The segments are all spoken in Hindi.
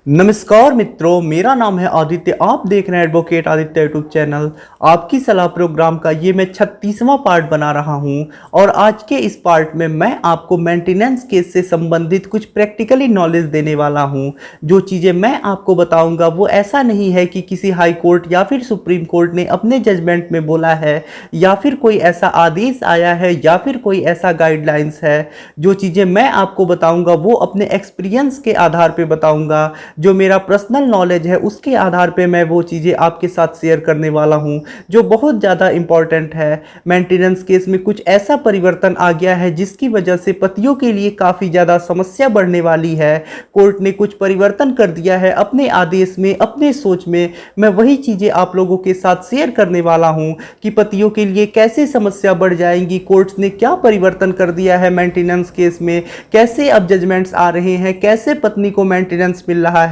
नमस्कार मित्रों, मेरा नाम है आदित्य। आप देख रहे हैं एडवोकेट आदित्य यूट्यूब चैनल। आपकी सलाह प्रोग्राम का ये मैं 36वां पार्ट बना रहा हूं और आज के इस पार्ट में मैं आपको मेंटेनेंस केस से संबंधित कुछ प्रैक्टिकली नॉलेज देने वाला हूं। जो चीज़ें मैं आपको बताऊंगा वो ऐसा नहीं है कि किसी हाई कोर्ट या फिर सुप्रीम कोर्ट ने अपने जजमेंट में बोला है या फिर कोई ऐसा आदेश आया है या फिर कोई ऐसा गाइडलाइंस है। जो चीज़ें मैं आपको बताऊंगा वो अपने एक्सपीरियंस के आधार पर बताऊंगा। जो मेरा पर्सनल नॉलेज है उसके आधार पे मैं वो चीज़ें आपके साथ शेयर करने वाला हूं जो बहुत ज़्यादा इंपॉर्टेंट है। मेंटेनेंस केस में कुछ ऐसा परिवर्तन आ गया है जिसकी वजह से पतियों के लिए काफ़ी ज़्यादा समस्या बढ़ने वाली है। कोर्ट ने कुछ परिवर्तन कर दिया है अपने आदेश में, अपने सोच में। मैं वही चीज़ें आप लोगों के साथ शेयर करने वाला हूं कि पतियों के लिए कैसे समस्या बढ़ जाएंगी, कोर्ट्स ने क्या परिवर्तन कर दिया है मेंटेनेंस केस में, कैसे अब जजमेंट्स आ रहे हैं, कैसे पत्नी को मेंटेनेंस मिल रहा है।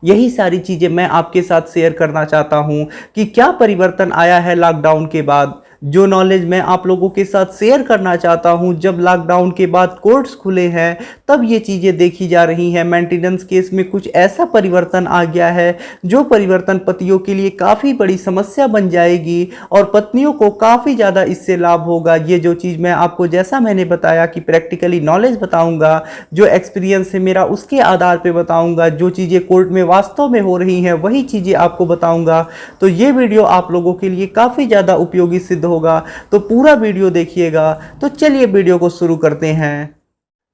यही सारी चीज़ें मैं आपके साथ शेयर करना चाहता हूं कि क्या परिवर्तन आया है लॉकडाउन के बाद। जो नॉलेज मैं आप लोगों के साथ शेयर करना चाहता हूं, जब लॉकडाउन के बाद कोर्ट्स खुले हैं तब ये चीज़ें देखी जा रही हैं। मेंटेनेंस केस में कुछ ऐसा परिवर्तन आ गया है जो परिवर्तन पतियों के लिए काफ़ी बड़ी समस्या बन जाएगी और पत्नियों को काफ़ी ज़्यादा इससे लाभ होगा। ये जो चीज़ मैं आपको, जैसा मैंने बताया कि प्रैक्टिकली नॉलेज बताऊंगा, जो एक्सपीरियंस है मेरा उसके आधार पर बताऊंगा, जो चीज़ें कोर्ट में वास्तव में हो रही हैं वही चीज़ें आपको बताऊंगा। तो ये वीडियो आप लोगों के लिए काफ़ी ज़्यादा उपयोगी सिद्ध होगा, तो पूरा वीडियो देखिएगा। तो चलिए वीडियो को शुरू करते हैं।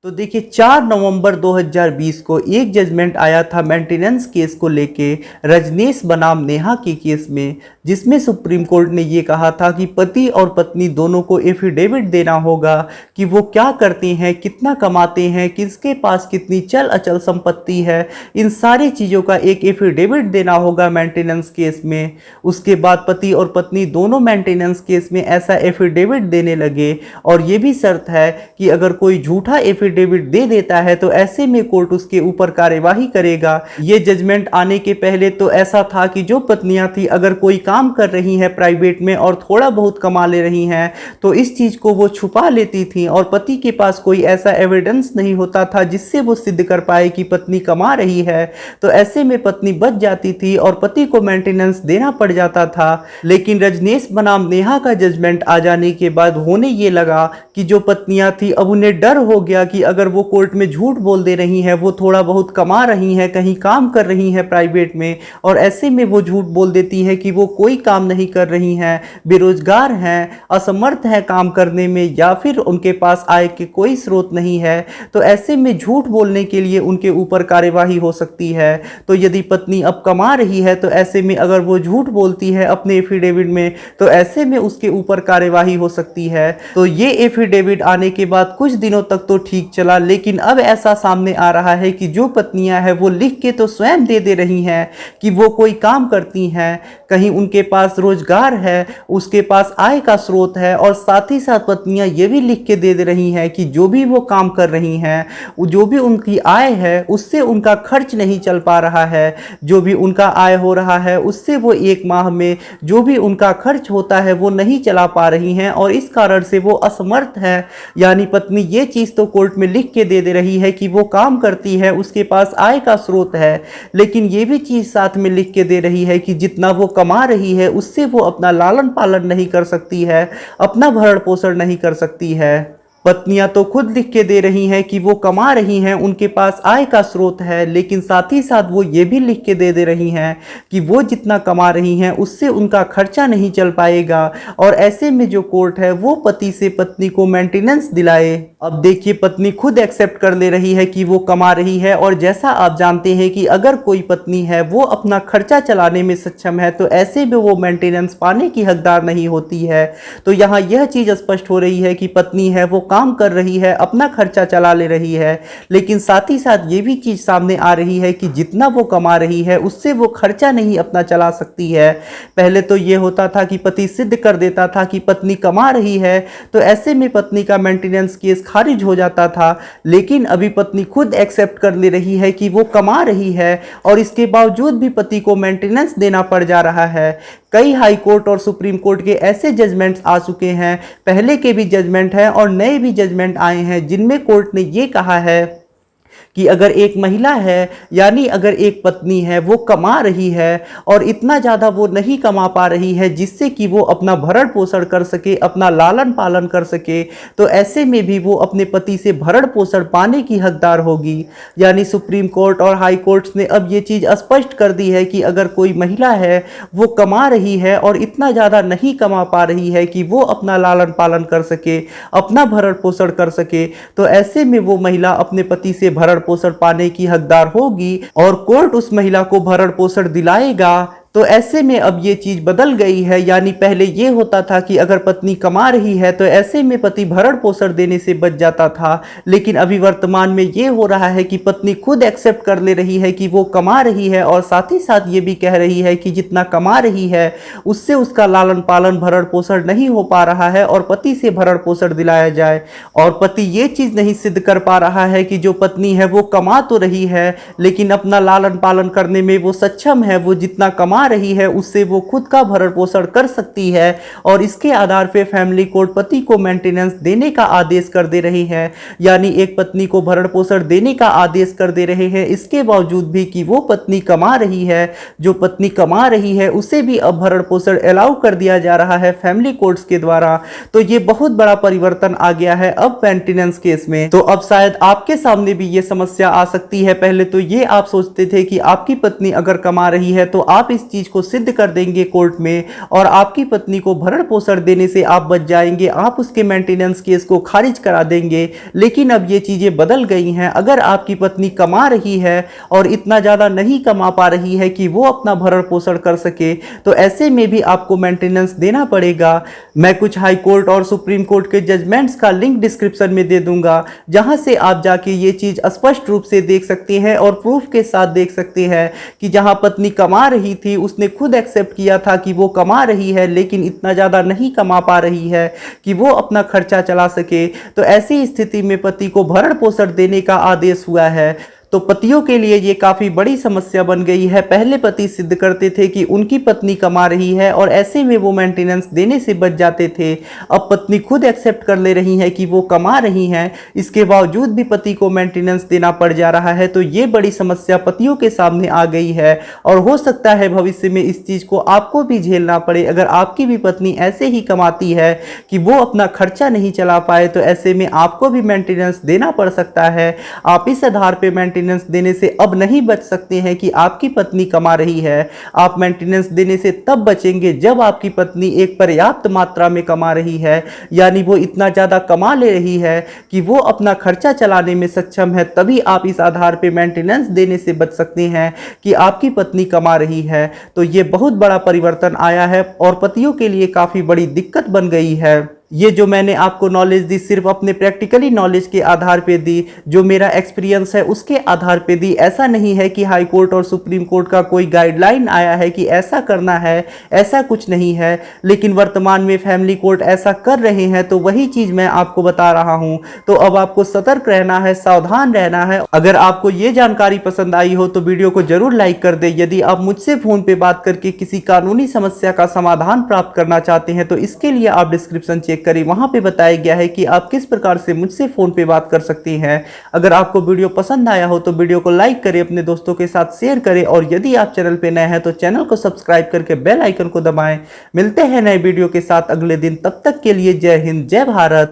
तो देखिए, 4 नवंबर 2020 को एक जजमेंट आया था मेंटेनेंस केस को लेके, रजनीश बनाम नेहा के केस में, जिसमें सुप्रीम कोर्ट ने ये कहा था कि पति और पत्नी दोनों को एफिडेविट देना होगा कि वो क्या करते हैं, कितना कमाते हैं, किसके पास कितनी चल अचल संपत्ति है। इन सारी चीज़ों का एक एफिडेविट देना होगा मेंटेनेंस केस में। उसके बाद पति और पत्नी दोनों मेंटेनेंस केस में ऐसा एफिडेविट देने लगे और ये भी शर्त है कि अगर कोई झूठा एफिडेविट दे देता है तो ऐसे में कोर्ट उसके ऊपर कार्यवाही करेगा। ये जजमेंट आने के पहले तो ऐसा था कि जो पत्नियां थी अगर कोई काम कर रही हैं प्राइवेट में और थोड़ा बहुत कमा ले रही हैं तो इस चीज को वो छुपा लेती थी और पति के पास कोई ऐसा एविडेंस नहीं होता था जिससे वो सिद्ध कर पाए कि पत्नी कमा रही है। तो ऐसे में पत्नी बच जाती थी और पति को मेंटेनेंस देना पड़ जाता था। लेकिन रजनीश बनाम नेहा का जजमेंट आ जाने के बाद होने ये लगा कि जो पत्नियां थी अब उन्हें डर हो गया कि अगर वो कोर्ट में झूठ बोल दे रही हैं, वो थोड़ा बहुत कमा रही हैं, कहीं काम कर रही हैं प्राइवेट में, और ऐसे में वो झूठ बोल देती हैं कि वो कोई काम नहीं कर रही हैं, बेरोजगार हैं, असमर्थ हैं काम करने में, या फिर उनके पास आय के कोई स्रोत नहीं है, तो ऐसे में झूठ बोलने के लिए उनके ऊपर कार्यवाही हो सकती है। तो यदि पत्नी अब कमा रही है तो ऐसे में अगर वो झूठ बोलती है अपने एफिडेविट में तो ऐसे में उसके ऊपर कार्यवाही हो सकती है। तो ये एफिडेविट आने के बाद कुछ दिनों तक तो ठीक चला, लेकिन अब ऐसा सामने आ रहा है कि जो पत्नियां हैं वो लिख के तो स्वयं दे रही हैं कि वो कोई काम करती हैं, कहीं उनके पास रोजगार है, उसके पास आय का स्रोत है, और साथ ही साथ पत्नियां ये भी लिख के दे रही हैं कि जो भी वो काम कर रही हैं, जो भी उनकी आय है उससे उनका खर्च नहीं चल पा रहा है, जो भी उनका आय हो रहा है उससे वो एक माह में जो भी उनका खर्च होता है वो नहीं चला पा रही हैं और इस कारण से वो असमर्थ है। यानी पत्नी ये चीज़ तो कोर्ट में लिख के दे रही है कि वो काम करती है, उसके पास आय का स्रोत है, लेकिन ये भी चीज़ साथ में लिख के दे रही है कि जितना वो कमा रही है उससे वो अपना लालन पालन नहीं कर सकती है, अपना भरण पोषण नहीं कर सकती है। पत्नियां तो खुद लिख के दे रही हैं कि वो कमा रही हैं, उनके पास आय का स्रोत है, लेकिन साथ ही साथ वो ये भी लिख के दे रही हैं कि वो जितना कमा रही हैं उससे उनका खर्चा नहीं चल पाएगा, और ऐसे में जो कोर्ट है वो पति से पत्नी को मेंटेनेंस दिलाए। अब देखिए, पत्नी खुद एक्सेप्ट कर ले रही है कि वो कमा रही है, और जैसा आप जानते हैं कि अगर कोई पत्नी है वो अपना खर्चा चलाने में सक्षम है तो ऐसे में वो मेंटेनेंस पाने की हकदार नहीं होती है। तो यहाँ यह चीज़ स्पष्ट हो रही है कि पत्नी है वो काम कर रही है, अपना खर्चा चला ले रही है, लेकिन साथ ही साथ ये भी चीज़ सामने आ रही है कि जितना वो कमा रही है उससे वो खर्चा नहीं अपना चला सकती है। पहले तो ये होता था कि पति सिद्ध कर देता था कि पत्नी कमा रही है, तो ऐसे में पत्नी का मेंटेनेंस केस खारिज हो जाता था, लेकिन अभी पत्नी खुद एक्सेप्ट कर ले रही है कि वो कमा रही है और इसके बावजूद भी पति को मेंटेनेंस देना पड़ जा रहा है। कई हाई कोर्ट और सुप्रीम कोर्ट के ऐसे जजमेंट्स आ चुके हैं, पहले के भी जजमेंट हैं और नए भी जजमेंट आए हैं, जिनमें कोर्ट ने ये कहा है कि अगर एक महिला है, यानी अगर एक पत्नी है, वो कमा रही है और इतना ज़्यादा वो नहीं कमा पा रही है जिससे कि वो अपना भरण पोषण कर सके, अपना लालन पालन कर सके, तो ऐसे में भी वो अपने पति से भरण पोषण पाने की हकदार होगी। यानी सुप्रीम कोर्ट और हाई कोर्ट ने अब ये चीज़ स्पष्ट कर दी है कि अगर कोई महिला है, वो कमा रही है और इतना ज़्यादा नहीं कमा पा रही है कि वो अपना लालन पालन कर सके, अपना भरण पोषण कर सके, तो ऐसे में वो महिला अपने पति से भरण पोषण पाने की हकदार होगी और कोर्ट उस महिला को भरण पोषण दिलाएगा। तो ऐसे में अब ये चीज बदल गई है। यानी पहले ये होता था कि अगर पत्नी कमा रही है तो ऐसे में पति भरण पोषण देने से बच जाता था, लेकिन अभी वर्तमान में ये हो रहा है कि पत्नी खुद एक्सेप्ट कर ले रही है कि वो कमा रही है और साथ ही साथ ये भी कह रही है कि जितना कमा रही है उससे उसका लालन पालन भरण पोषण नहीं हो पा रहा है और पति से भरण पोषण दिलाया जाए। और पति ये चीज नहीं सिद्ध कर पा रहा है कि जो पत्नी है वो कमा तो रही है लेकिन अपना लालन पालन करने में वो सक्षम है, वो जितना कमा रही है उससे वो खुद का भरण पोषण कर सकती है। और इसके आधार पे फैमिली कोर्ट पति को मेंटेनेंस देने का आदेश कर दे रही है, यानी एक पत्नी को भरण पोषण देने का आदेश कर दे रहे हैं। इसके बावजूद भी कि वो पत्नी कमा रही है, जो पत्नी कमा रही है उसे भी अब भरण पोषण अलाउ कर दिया जा रहा है फैमिली कोर्ट्स के द्वारा। तो ये बहुत बड़ा परिवर्तन आ गया है अब मेंटेनेंस केस में। तो अब शायद आपके सामने भी ये समस्या आ सकती है। पहले तो ये आप सोचते थे कि आपकी पत्नी अगर कमा रही है तो आप इस चीज को सिद्ध कर देंगे कोर्ट में और आपकी पत्नी को भरण पोषण देने से आप बच जाएंगे, आप उसके मेंटेनेंस केस को खारिज करा देंगे। लेकिन अब ये चीजें बदल गई हैं। अगर आपकी पत्नी कमा रही है और इतना ज्यादा नहीं कमा पा रही है कि वो अपना भरण पोषण कर सके, तो ऐसे में भी आपको मेंटेनेंस देना पड़ेगा। मैं कुछ हाई कोर्ट और सुप्रीम कोर्ट के जजमेंट्स का लिंक डिस्क्रिप्शन में दे दूंगा, जहां से आप जाके ये चीज स्पष्ट रूप से देख सकते हैं और प्रूफ के साथ देख सकते हैं कि जहां पत्नी कमा रही थी उसने खुद एक्सेप्ट किया था कि वो कमा रही है लेकिन इतना ज़्यादा नहीं कमा पा रही है कि वो अपना खर्चा चला सके, तो ऐसी स्थिति में पति को भरण पोषण देने का आदेश हुआ है। तो पतियों के लिए ये काफ़ी बड़ी समस्या बन गई है। पहले पति सिद्ध करते थे कि उनकी पत्नी कमा रही है और ऐसे में वो मेंटेनेंस देने से बच जाते थे। अब पत्नी खुद एक्सेप्ट कर ले रही है कि वो कमा रही हैं, इसके बावजूद भी पति को मेंटेनेंस देना पड़ जा रहा है। तो ये बड़ी समस्या पतियों के सामने आ गई है और हो सकता है भविष्य में इस चीज़ को आपको भी झेलना पड़े। अगर आपकी भी पत्नी ऐसे ही कमाती है कि वो अपना खर्चा नहीं चला पाए, तो ऐसे में आपको भी मेंटेनेंस देना पड़ सकता है। आप इस आधार पर मेंटेनेंस देने से अब नहीं बच सकते हैं कि आपकी पत्नी कमा रही है। आप मेंटेनेंस देने से तब बचेंगे जब आपकी पत्नी एक पर्याप्त मात्रा में कमा रही है, यानी वो इतना ज्यादा कमा ले रही है कि वो अपना खर्चा चलाने में सक्षम है। तभी आप इस आधार पे मेंटेनेंस देने से बच सकते हैं कि आपकी पत्नी कमा रही है। तो ये बहुत बड़ा परिवर्तन आया है और पतियों के लिए काफी बड़ी दिक्कत बन गई है। ये जो मैंने आपको नॉलेज दी सिर्फ अपने प्रैक्टिकली नॉलेज के आधार पे दी, जो मेरा एक्सपीरियंस है उसके आधार पे दी। ऐसा नहीं है कि हाई कोर्ट और सुप्रीम कोर्ट का कोई गाइडलाइन आया है कि ऐसा करना है, ऐसा कुछ नहीं है। लेकिन वर्तमान में फैमिली कोर्ट ऐसा कर रहे हैं, तो वही चीज़ मैं आपको बता रहा हूँ। तो अब आपको सतर्क रहना है, सावधान रहना है। अगर आपको ये जानकारी पसंद आई हो तो वीडियो को जरूर लाइक कर दे। यदि आप मुझसे फ़ोन पे बात करके किसी कानूनी समस्या का समाधान प्राप्त करना चाहते हैं तो इसके लिए आप डिस्क्रिप्शन चेक करें, वहां पे बताया गया है कि आप किस प्रकार से मुझसे फोन पे बात कर सकती हैं। अगर आपको वीडियो पसंद आया हो तो वीडियो को लाइक करें, अपने दोस्तों के साथ शेयर करें और यदि आप चैनल पे नए हैं तो चैनल को सब्सक्राइब करके बेल आइकन को दबाएं। मिलते हैं नए वीडियो के साथ अगले दिन, तब तक के लिए जय हिंद, जय भारत।